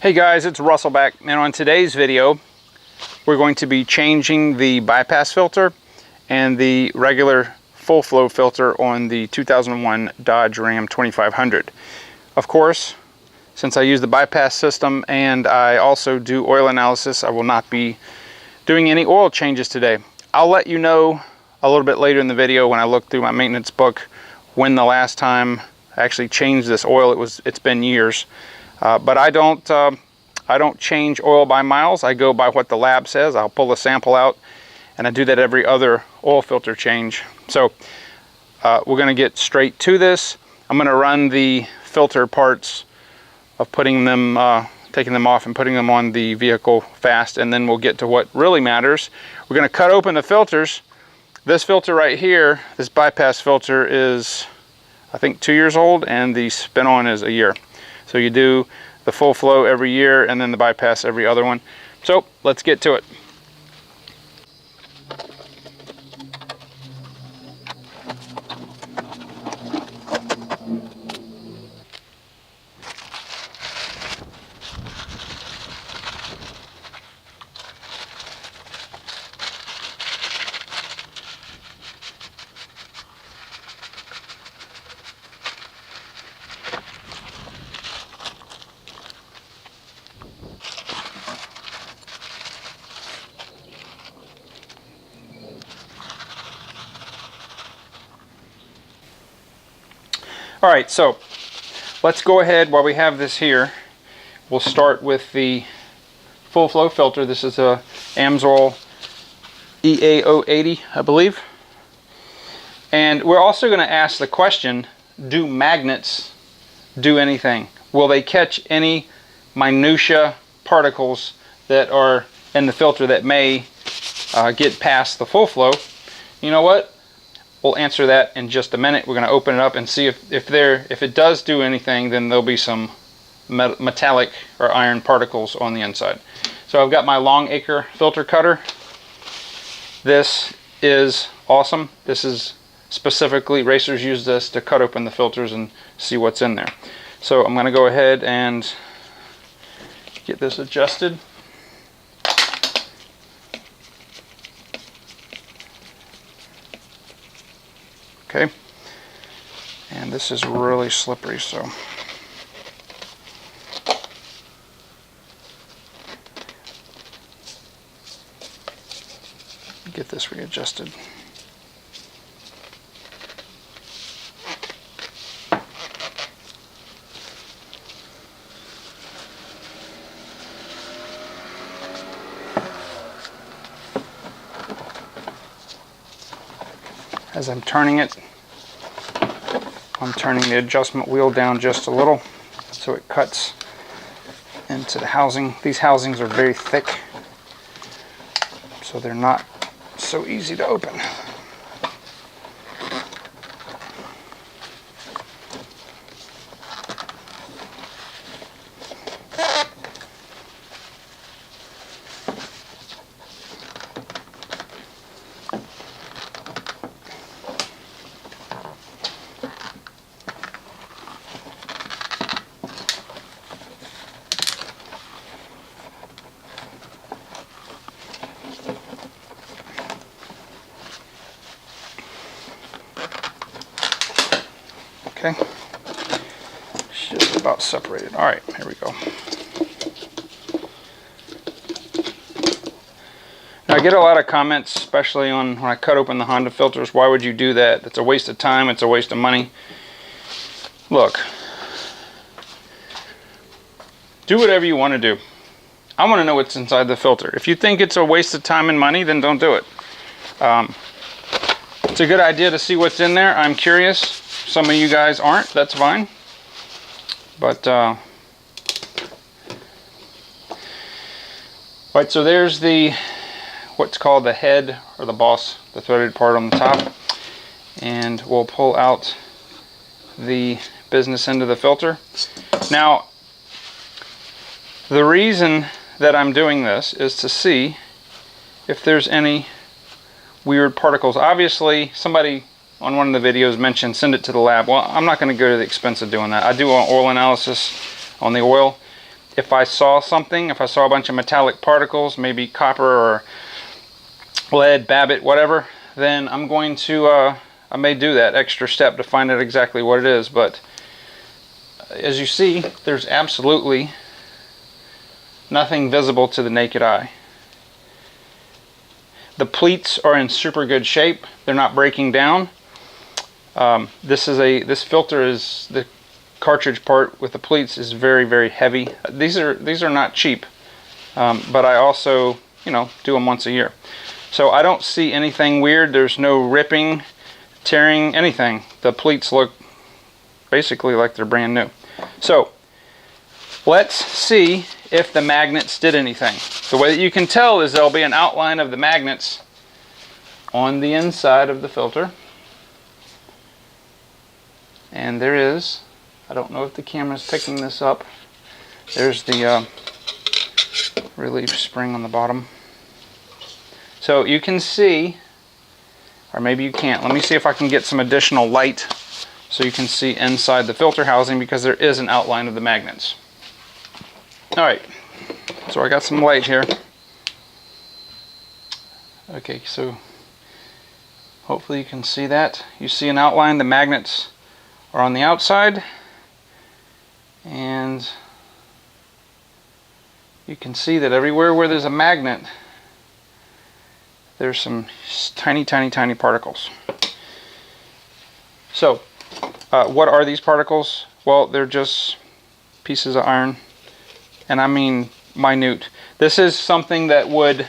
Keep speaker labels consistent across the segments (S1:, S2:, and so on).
S1: Hey guys, it's Russell back, and on today's video we're going to be changing the bypass filter and the regular full flow filter on the 2001 Dodge Ram 2500. Of course, since I use the bypass system and I also do oil analysis, I will not be doing any oil changes today. I'll let you know a little bit later in the video when I look through my maintenance book when the last time I actually changed this oil. It's been years. But I don't change oil by miles. I go by what the lab says. I'll pull a sample out, and I do that every other oil filter change. So we're going to get straight to this. I'm going to run the filter parts of putting them, taking them off and putting them on the vehicle fast, and then we'll get to what really matters. We're going to cut open the filters. This filter right here, this bypass filter, is I think 2 years old, and the spin-on is a year. So you do the full flow every year and then the bypass every other one. So let's get to it. All right, so let's go ahead while we have this here. We'll start with the full flow filter. This is a Amsoil EAO 80, I believe. And we're also going to ask the question, do magnets do anything? Will they catch any minutia particles that are in the filter that may get past the full flow? You know what? We'll answer that in just a minute. We're going to open it up and see if it does do anything. Then there'll be some metallic or iron particles on the inside. So I've got my Longacre filter cutter. This is awesome. This is specifically, racers use this to cut open the filters and see what's in there. So I'm going to go ahead and get this adjusted. Okay, and this is really slippery, so get this readjusted. As I'm turning it, I'm turning the adjustment wheel down just a little so it cuts into the housing. These housings are very thick, so they're not so easy to open. Okay, it's just about separated. All right, here we go. Now, I get a lot of comments, especially on when I cut open the Honda filters. Why would you do that? It's a waste of time. It's a waste of money. Look, do whatever you want to do. I want to know what's inside the filter. If you think it's a waste of time and money, then don't do it. It's a good idea to see what's in there. I'm curious. Some of you guys aren't, that's fine. But, right, so there's what's called the head or the boss, the threaded part on the top. And we'll pull out the business end of the filter. Now, the reason that I'm doing this is to see if there's any weird particles. Obviously, somebody on one of the videos mentioned send it to the lab. Well, I'm not going to go to the expense of doing that. I do an oil analysis on the oil, if I saw something, if I saw a bunch of metallic particles, maybe copper or lead, babbitt, whatever, then I'm going to, I may do that extra step to find out exactly what it is. But as you see, there's absolutely nothing visible to the naked eye. The pleats are in super good shape. They're not breaking down. This filter is, the cartridge part with the pleats is very, very heavy. These are not cheap, but I also, you know, do them once a year. So I don't see anything weird. There's no ripping, tearing, anything. The pleats look basically like they're brand new. So let's see if the magnets did anything. The way that you can tell is there'll be an outline of the magnets on the inside of the filter. And there is, I don't know if the camera's picking this up, there's the relief spring on the bottom. So you can see, or maybe you can't, let me see if I can get some additional light so you can see inside the filter housing, because there is an outline of the magnets. Alright, so I got some light here. Okay, so hopefully you can see that. You see an outline, the magnets are on the outside, and you can see that everywhere where there's a magnet, there's some tiny, tiny, tiny particles. So, what are these particles? Well, they're just pieces of iron, and I mean minute. This is something that would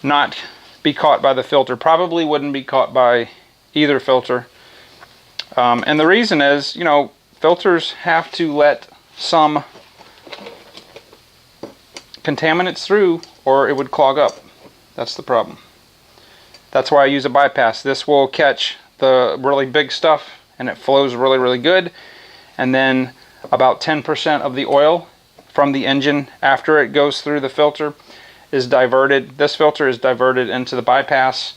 S1: not be caught by the filter, probably wouldn't be caught by either filter. And the reason is, you know, filters have to let some contaminants through or it would clog up. That's the problem. That's why I use a bypass. This will catch the really big stuff and it flows really, really good. And then about 10% of the oil from the engine after it goes through the filter is diverted. This filter is diverted into the bypass,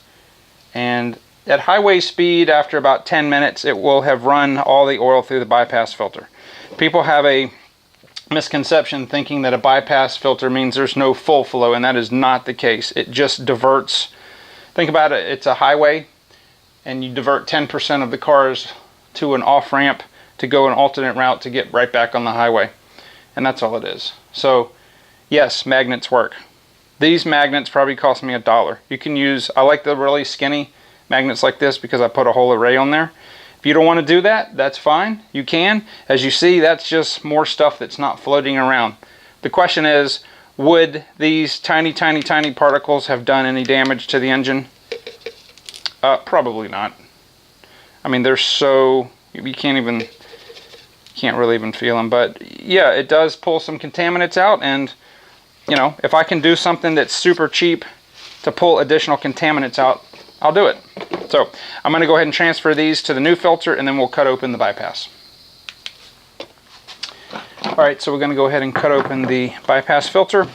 S1: and at highway speed, after about 10 minutes, it will have run all the oil through the bypass filter. People have a misconception thinking that a bypass filter means there's no full flow, and that is not the case. It just diverts. Think about it, it's a highway, and you divert 10% of the cars to an off-ramp to go an alternate route to get right back on the highway. And that's all it is. So, yes, magnets work. These magnets probably cost me $1. You can use, I like the really skinny magnets like this because I put a whole array on there. If you don't want to do that, that's fine. You can. As you see, that's just more stuff that's not floating around. The question is, would these tiny, tiny, tiny particles have done any damage to the engine? Probably not. I mean, they're so, you can't really even feel them. But yeah, it does pull some contaminants out, and you know, if I can do something that's super cheap to pull additional contaminants out, I'll do it. So I'm going to go ahead and transfer these to the new filter, and then we'll cut open the bypass. Alright, so we're going to go ahead and cut open the bypass filter,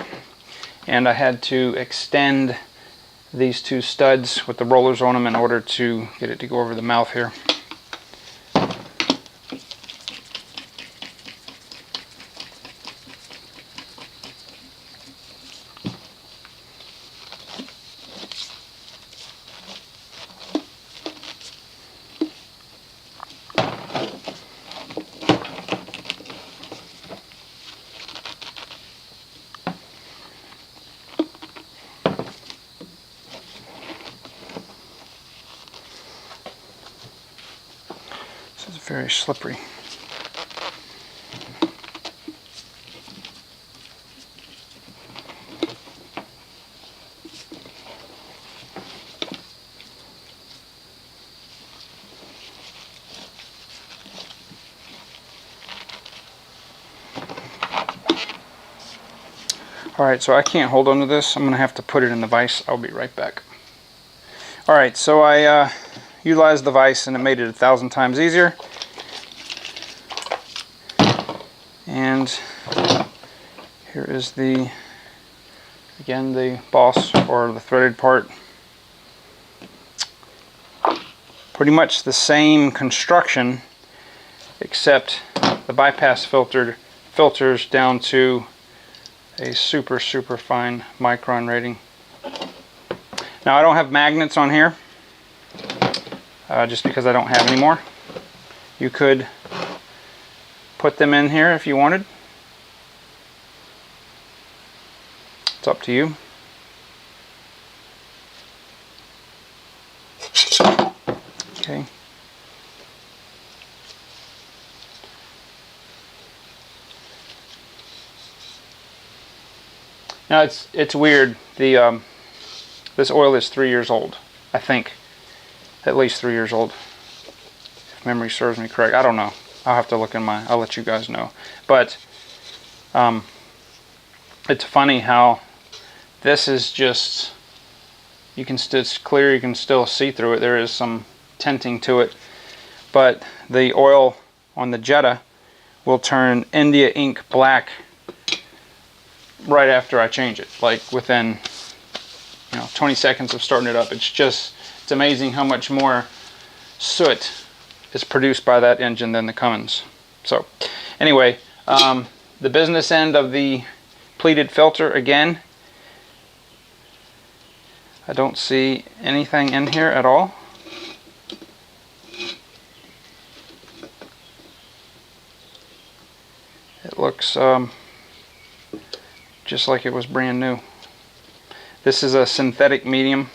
S1: and I had to extend these two studs with the rollers on them in order to get it to go over the mouth here. This is very slippery. Alright, so I can't hold onto this. I'm going to have to put it in the vise. I'll be right back. Alright, so I utilized the vise and it made it 1,000 times easier. And here is the, again, the boss or the threaded part. Pretty much the same construction, except the bypass filter filters down to a super fine micron rating. Now I don't have magnets on here just because I don't have any more. You could put them in here if you wanted. It's up to you. Okay. Now it's weird. The this oil is 3 years old, I think, at least 3 years old, if memory serves me correct. I don't know. I'll have to look in my. I'll let you guys know. But it's funny how this is just. You can still, it's clear. You can still see through it. There is some tinting to it, but the oil on the Jetta will turn India ink black right after I change it, like within 20 seconds of starting it up. It's amazing how much more soot is produced by that engine than the Cummins. So anyway, the business end of the pleated filter, again, I don't see anything in here at all. It looks just like it was brand new. This is a synthetic medium.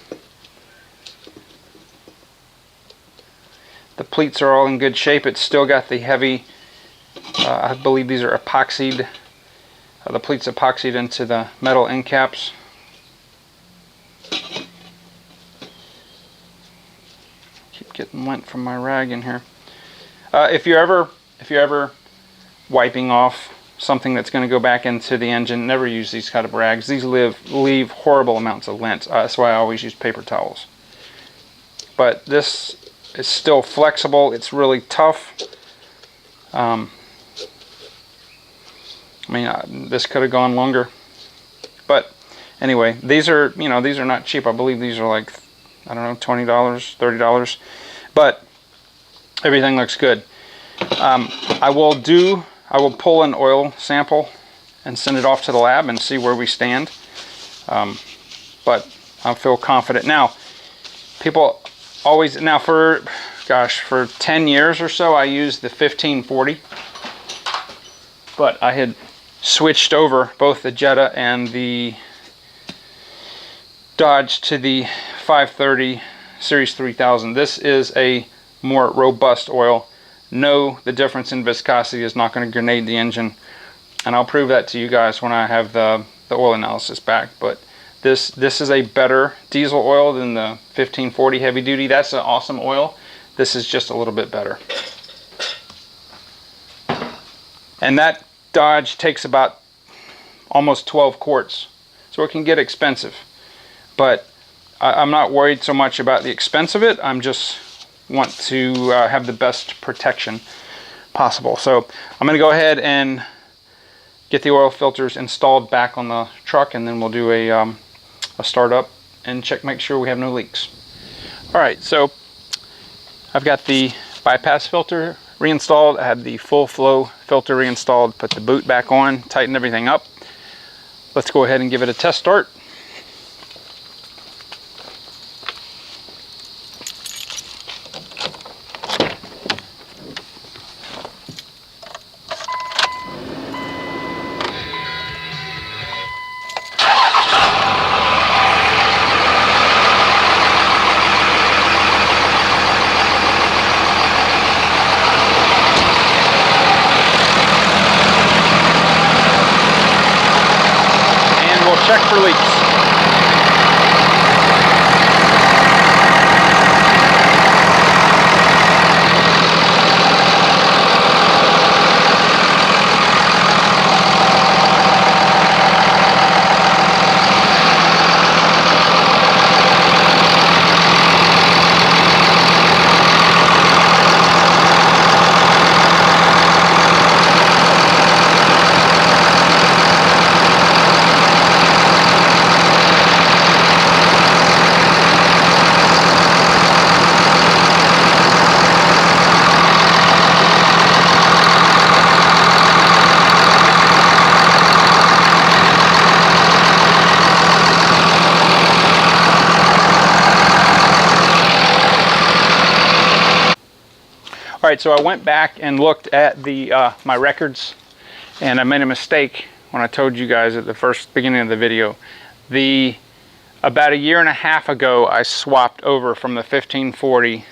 S1: The pleats are all in good shape. It's still got the heavy, I believe these are epoxied, the pleats epoxied into the metal end caps. Keep getting lint from my rag in here. If you're ever wiping off something that's going to go back into the engine, never use these kind of rags. These leave horrible amounts of lint. That's why I always use paper towels. But this is still flexible. It's really tough. I mean, this could have gone longer. But anyway, these are not cheap. I believe these are like, I don't know, $20, $30. But everything looks good. I will pull an oil sample and send it off to the lab and see where we stand. But I feel confident. Now, people always, for 10 years or so, I used the 1540. But I had switched over both the Jetta and the Dodge to the 530 Series 3000. This is a more robust oil. No, the difference in viscosity is not going to grenade the engine, and I'll prove that to you guys when I have the oil analysis back. But this is a better diesel oil than the 1540 heavy duty. That's an awesome oil. This is just a little bit better. And that Dodge takes about almost 12 quarts, so it can get expensive. But I'm not worried so much about the expense of it. I'm just want to have the best protection possible. So I'm going to go ahead and get the oil filters installed back on the truck, and then we'll do a startup and make sure we have no leaks. Alright, so I've got the bypass filter reinstalled. I have the full flow filter reinstalled, put the boot back on, tighten everything up. Let's go ahead and give it a test start. Check for leaks. right, so I went back and looked at the my records, and I made a mistake when I told you guys at the first beginning of the video. About a year and a half ago, I swapped over from the 1540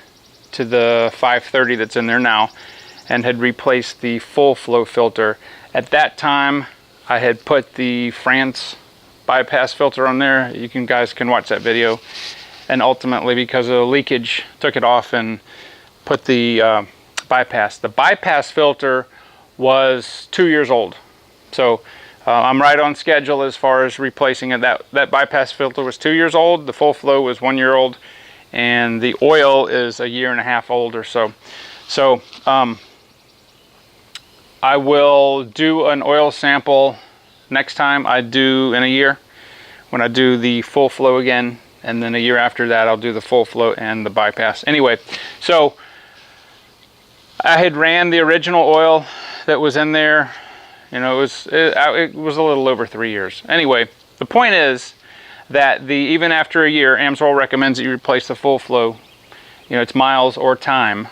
S1: to the 530 that's in there now, and had replaced the full flow filter. At that time, I had put the France bypass filter on there. You guys can watch that video. And ultimately, because of the leakage, took it off and put the bypass. The bypass filter was 2 years old. So I'm right on schedule as far as replacing it. That bypass filter was 2 years old. The full flow was 1 year old. And the oil is a year and a half old or so. So I will do an oil sample next time I do in a year, when I do the full flow again, and then a year after that I'll do the full flow and the bypass. Anyway, so I had ran the original oil that was in there, you know, it was a little over 3 years. Anyway, the point is that even after a year, Amsoil recommends that you replace the full flow. You know, it's miles or time.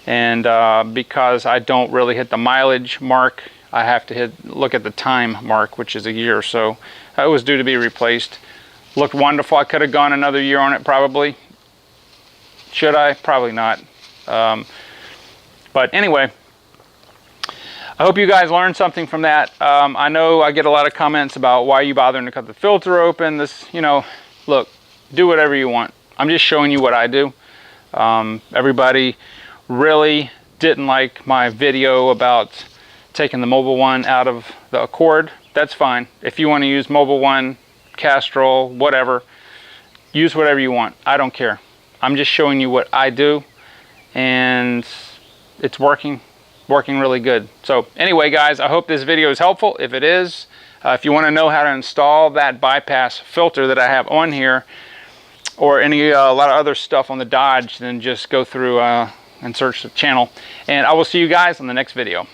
S1: And because I don't really hit the mileage mark, I have to look at the time mark, which is a year or so. It was due to be replaced. Looked wonderful. I could have gone another year on it probably. Should I? Probably not. But anyway, I hope you guys learned something from that. I know I get a lot of comments about why are you bothering to cut the filter open. This, you know, look, do whatever you want. I'm just showing you what I do. Everybody really didn't like my video about taking the Mobil 1 out of the Accord. That's fine. If you want to use Mobil 1, Castrol, whatever, use whatever you want. I don't care. I'm just showing you what I do, and it's working really good. So anyway, guys, I hope this video is helpful. If it is, if you want to know how to install that bypass filter that I have on here, or a lot of other stuff on the Dodge, then just go through and search the channel. And I will see you guys on the next video.